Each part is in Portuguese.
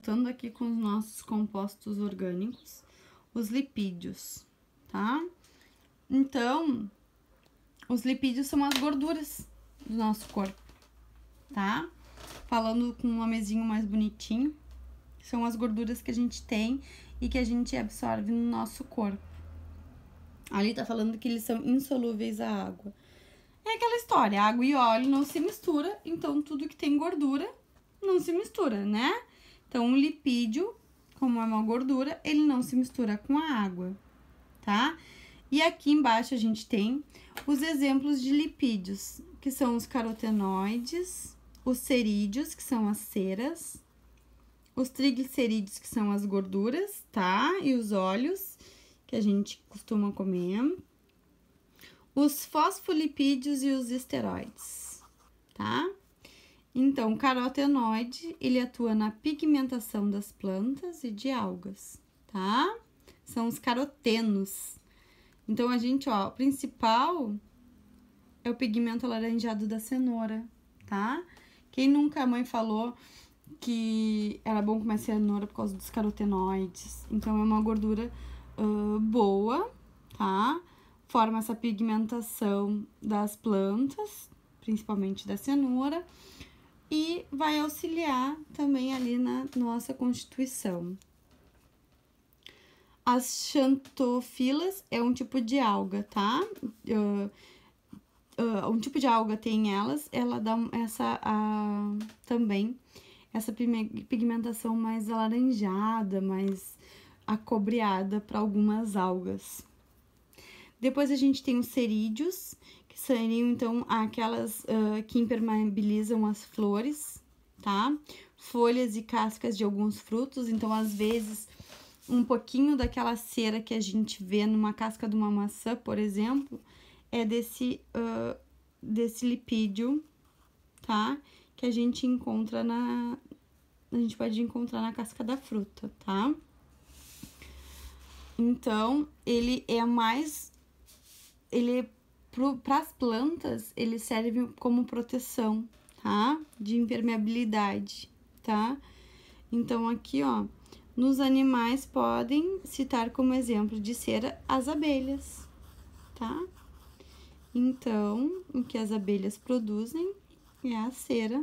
voltando aqui com os nossos compostos orgânicos, os lipídios, tá? Então, os lipídios são as gorduras do nosso corpo, tá? Falando com um nomezinho mais bonitinho, são as gorduras que a gente tem e que a gente absorve no nosso corpo. Ali tá falando que eles são insolúveis à água. É aquela história, água e óleo não se mistura, então tudo que tem gordura não se mistura, né? Então, um lipídio, como é uma gordura, ele não se mistura com a água, tá? E aqui embaixo a gente tem os exemplos de lipídios, que são os carotenoides, os cerídeos, que são as ceras, os triglicerídeos, que são as gorduras, tá? E os óleos, que a gente costuma comer, os fosfolipídios e os esteroides, tá? Então, o carotenoide, ele atua na pigmentação das plantas e de algas, tá? São os carotenos. Então, a gente, ó, o principal é o pigmento alaranjado da cenoura, tá? Quem nunca a mãe falou que era bom comer cenoura por causa dos carotenoides? Então, é uma gordura boa, tá? Forma essa pigmentação das plantas, principalmente da cenoura, e vai auxiliar também ali na nossa constituição. As xantofilas é um tipo de alga, tá? Um tipo de alga tem elas, ela dá também essa pigmentação mais alaranjada, mais acobreada para algumas algas. Depois a gente tem os cerídeos, que seriam, então, aquelas que impermeabilizam as flores, tá? Folhas e cascas de alguns frutos, então, às vezes, um pouquinho daquela cera que a gente vê numa casca de uma maçã, por exemplo, é desse lipídio, tá? Que a gente encontra a gente pode encontrar na casca da fruta, tá? Então, ele é para as plantas, ele serve como proteção, tá? De impermeabilidade, tá? Então, aqui, ó, nos animais podem citar como exemplo de cera as abelhas, tá? Então, o que as abelhas produzem é a cera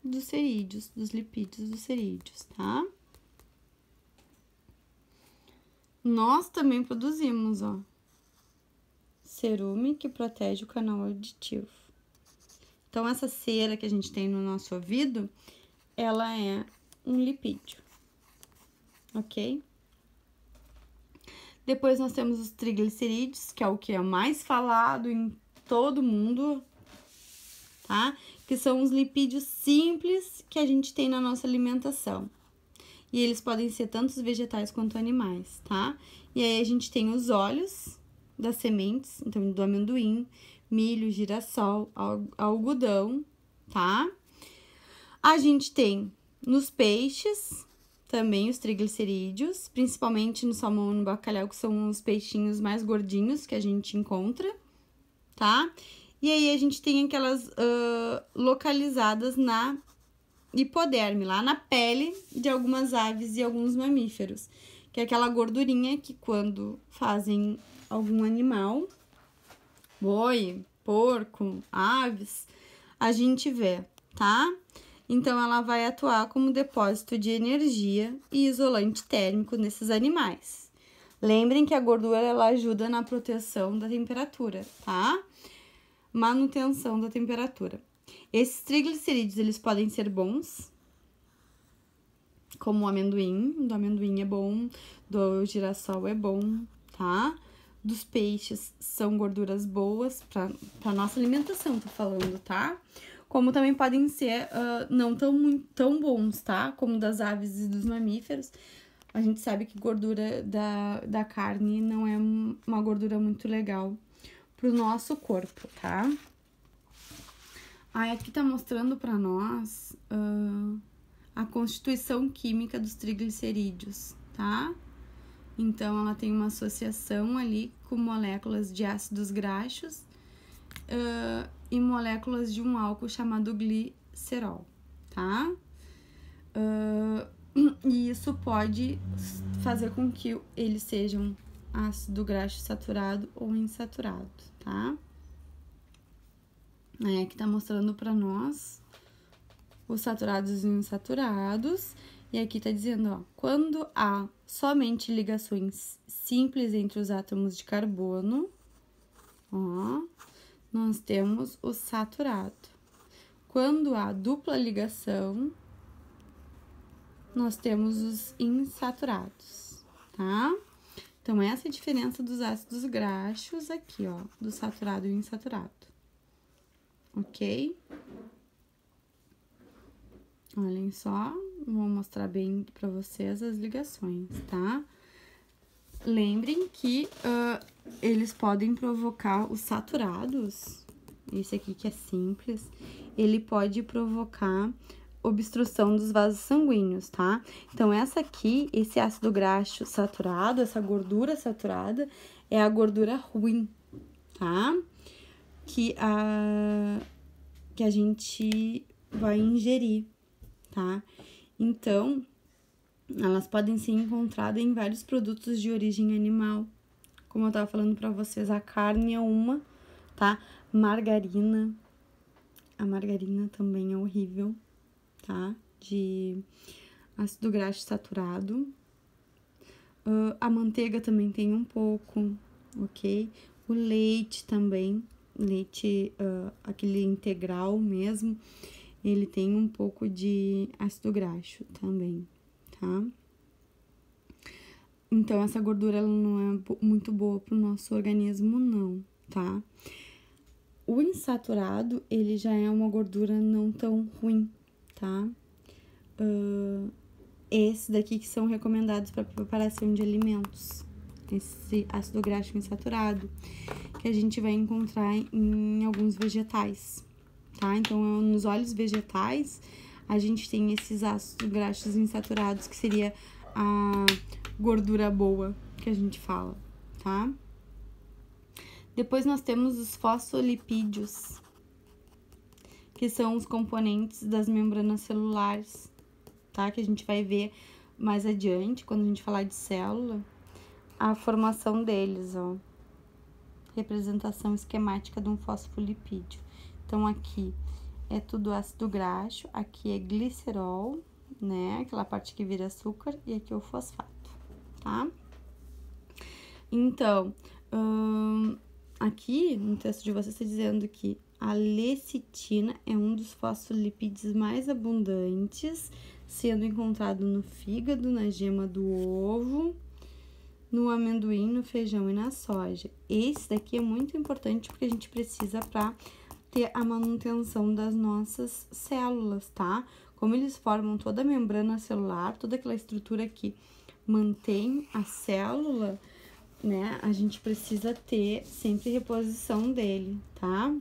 dos cerídeos, dos lipídios dos cerídeos, tá? Nós também produzimos, ó, cerume, que protege o canal auditivo. Então, essa cera que a gente tem no nosso ouvido, ela é um lipídio, ok? Depois, nós temos os triglicerídeos, que é o que é mais falado em todo mundo, tá? Que são os lipídios simples que a gente tem na nossa alimentação. E eles podem ser tanto vegetais quanto animais, tá? E aí, a gente tem os óleos das sementes, então, do amendoim, milho, girassol, algodão, tá? A gente tem nos peixes também os triglicerídeos, principalmente no salmão e no bacalhau, que são os peixinhos mais gordinhos que a gente encontra, tá? E aí, a gente tem aquelas localizadas na hipoderme, lá na pele de algumas aves e alguns mamíferos, que é aquela gordurinha que quando fazem algum animal, boi, porco, aves, a gente vê, tá? Então, ela vai atuar como depósito de energia e isolante térmico nesses animais. Lembrem que a gordura, ela ajuda na proteção da temperatura, tá? Manutenção da temperatura. Esses triglicerídeos, eles podem ser bons, como o amendoim. Do amendoim é bom, do girassol é bom, tá? Dos peixes são gorduras boas para nossa alimentação, tô falando, tá? Como também podem ser não tão bons, tá? Como das aves e dos mamíferos. A gente sabe que gordura da carne não é uma gordura muito legal pro nosso corpo, tá? Aí, aqui tá mostrando pra nós a constituição química dos triglicerídeos, tá? Então, ela tem uma associação ali com moléculas de ácidos graxos e moléculas de um álcool chamado glicerol, tá? E isso pode fazer com que eles sejam ácido graxo saturado ou insaturado, tá? Aí aqui tá mostrando pra nós os saturados e insaturados. E aqui tá dizendo, ó, quando há somente ligações simples entre os átomos de carbono, ó, nós temos o saturado. Quando há dupla ligação, nós temos os insaturados, tá? Então, essa é a diferença dos ácidos graxos aqui, ó, do saturado e insaturado, ok? Olhem só, vou mostrar bem pra vocês as ligações, tá? Lembrem que eles podem provocar os saturados, esse aqui que é simples, ele pode provocar obstrução dos vasos sanguíneos, tá? Então, essa aqui, esse ácido graxo saturado, essa gordura saturada, é a gordura ruim, tá? Que a gente vai ingerir, tá? Então, elas podem ser encontradas em vários produtos de origem animal. Como eu tava falando pra vocês, a carne é uma, tá? Margarina. A margarina também é horrível, tá? De ácido graxo saturado. A manteiga também tem um pouco, ok? O leite também, leite, aquele integral mesmo, ele tem um pouco de ácido graxo também, tá? Então, essa gordura, ela não é muito boa pro nosso organismo, não, tá? O insaturado, ele já é uma gordura não tão ruim, tá? Esse daqui que são recomendados para preparação de alimentos. Esse ácido graxo insaturado, que a gente vai encontrar em alguns vegetais, tá? Então, nos óleos vegetais, a gente tem esses ácidos graxos insaturados, que seria a gordura boa, que a gente fala, tá? Depois nós temos os fosfolipídios, que são os componentes das membranas celulares, tá? Que a gente vai ver mais adiante, quando a gente falar de célula, a formação deles, ó. Representação esquemática de um fosfolipídio. Então, aqui é tudo ácido graxo, aqui é glicerol, né? Aquela parte que vira açúcar, e aqui é o fosfato, tá? Então, aqui no texto de vocês está dizendo que a lecitina é um dos fosfolipídios mais abundantes, sendo encontrado no fígado, na gema do ovo, no amendoim, no feijão e na soja. Esse daqui é muito importante porque a gente precisa para ter a manutenção das nossas células, tá? Como eles formam toda a membrana celular, toda aquela estrutura que mantém a célula, né? A gente precisa ter sempre reposição dele, tá?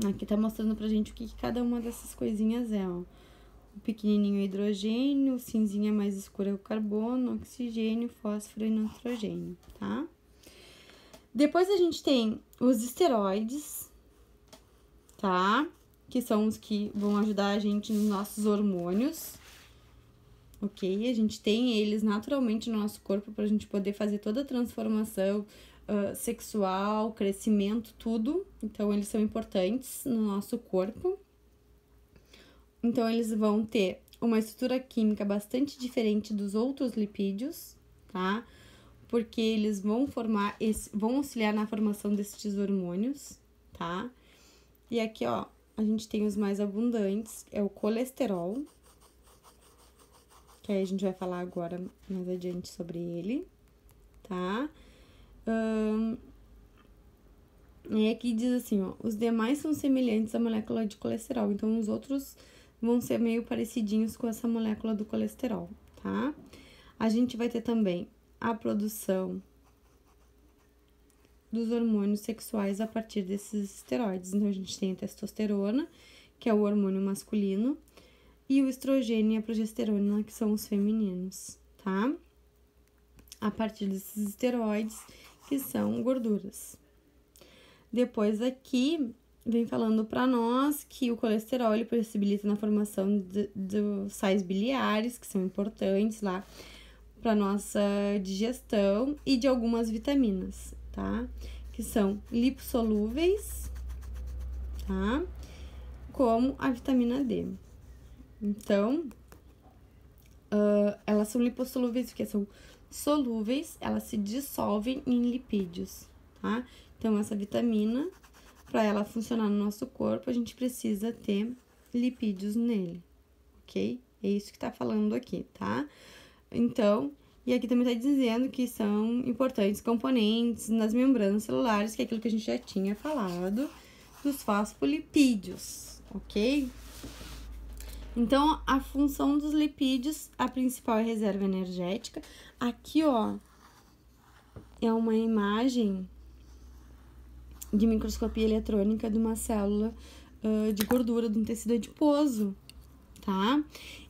Aqui tá mostrando pra gente o que cada uma dessas coisinhas é, ó. O pequenininho é hidrogênio, o cinzinha mais escuro é o carbono, oxigênio, fósforo e nitrogênio, tá? Depois a gente tem os esteroides, tá? Que são os que vão ajudar a gente nos nossos hormônios, ok? A gente tem eles naturalmente no nosso corpo pra gente poder fazer toda a transformação sexual, crescimento, tudo. Então, eles são importantes no nosso corpo. Então, eles vão ter uma estrutura química bastante diferente dos outros lipídios, tá? Porque eles vão vão auxiliar na formação desses hormônios, tá? E aqui, ó, a gente tem os mais abundantes, é o colesterol, que aí a gente vai falar agora mais adiante sobre ele, tá? E aqui diz assim, ó, os demais são semelhantes à molécula de colesterol, então os outros vão ser meio parecidinhos com essa molécula do colesterol, tá? A gente vai ter também a produção dos hormônios sexuais a partir desses esteroides. Então, a gente tem a testosterona, que é o hormônio masculino, e o estrogênio e a progesterona, que são os femininos, tá? A partir desses esteroides, que são gorduras. Depois aqui, vem falando para nós que o colesterol ele possibilita na formação de sais biliares, que são importantes lá para nossa digestão, e de algumas vitaminas, tá? Que são lipossolúveis, tá? Como a vitamina D. Então, elas são lipossolúveis porque são solúveis, elas se dissolvem em lipídios, tá? Então, essa vitamina, para ela funcionar no nosso corpo, a gente precisa ter lipídios nele, ok? É isso que tá falando aqui, tá? Então, e aqui também tá dizendo que são importantes componentes nas membranas celulares, que é aquilo que a gente já tinha falado, dos fosfolipídios, ok? Então, a função dos lipídios, a principal é a reserva energética. Aqui, ó, é uma imagem de microscopia eletrônica de uma célula de gordura de um tecido adiposo, tá?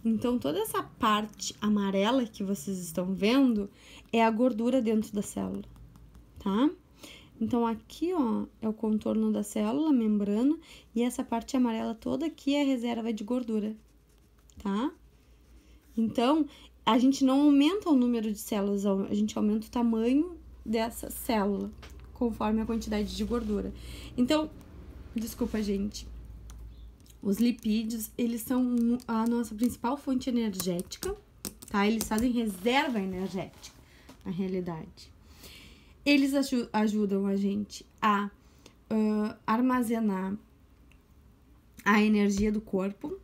Então, toda essa parte amarela que vocês estão vendo é a gordura dentro da célula, tá? Então, aqui, ó, é o contorno da célula, a membrana, e essa parte amarela toda aqui é a reserva de gordura, tá? Então, a gente não aumenta o número de células, a gente aumenta o tamanho dessa célula, conforme a quantidade de gordura. Então, desculpa, gente, os lipídios, eles são a nossa principal fonte energética, tá? Eles fazem reserva energética, na realidade. Eles ajudam a gente a armazenar a energia do corpo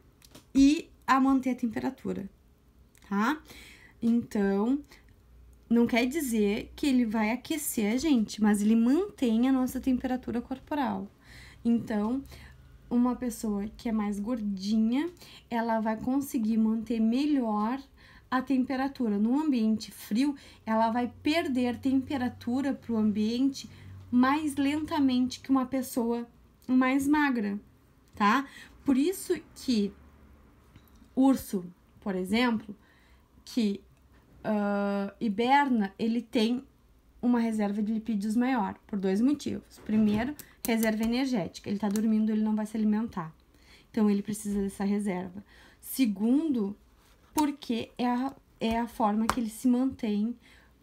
e a manter a temperatura, tá? Então, não quer dizer que ele vai aquecer a gente, mas ele mantém a nossa temperatura corporal. Então, uma pessoa que é mais gordinha, ela vai conseguir manter melhor a temperatura. No ambiente frio, ela vai perder temperatura para o ambiente mais lentamente que uma pessoa mais magra, tá? Por isso que urso, por exemplo, que hiberna, ele tem uma reserva de lipídios maior, por 2 motivos. Primeiro, reserva energética. Ele tá dormindo, ele não vai se alimentar. Então, ele precisa dessa reserva. Segundo, porque é a forma que ele se mantém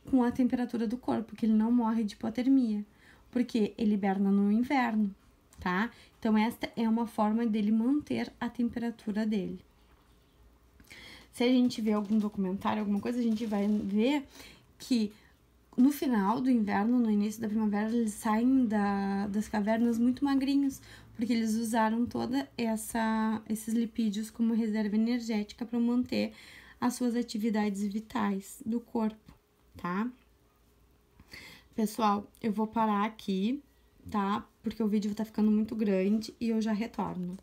com a temperatura do corpo, que ele não morre de hipotermia. Porque ele hiberna no inverno, tá? Então, esta é uma forma dele manter a temperatura dele. Se a gente vê algum documentário, alguma coisa, a gente vai ver que no final do inverno, no início da primavera, eles saem das cavernas muito magrinhos, porque eles usaram toda esses lipídios como reserva energética para manter as suas atividades vitais do corpo, tá? Pessoal, eu vou parar aqui, tá? Porque o vídeo tá ficando muito grande e eu já retorno.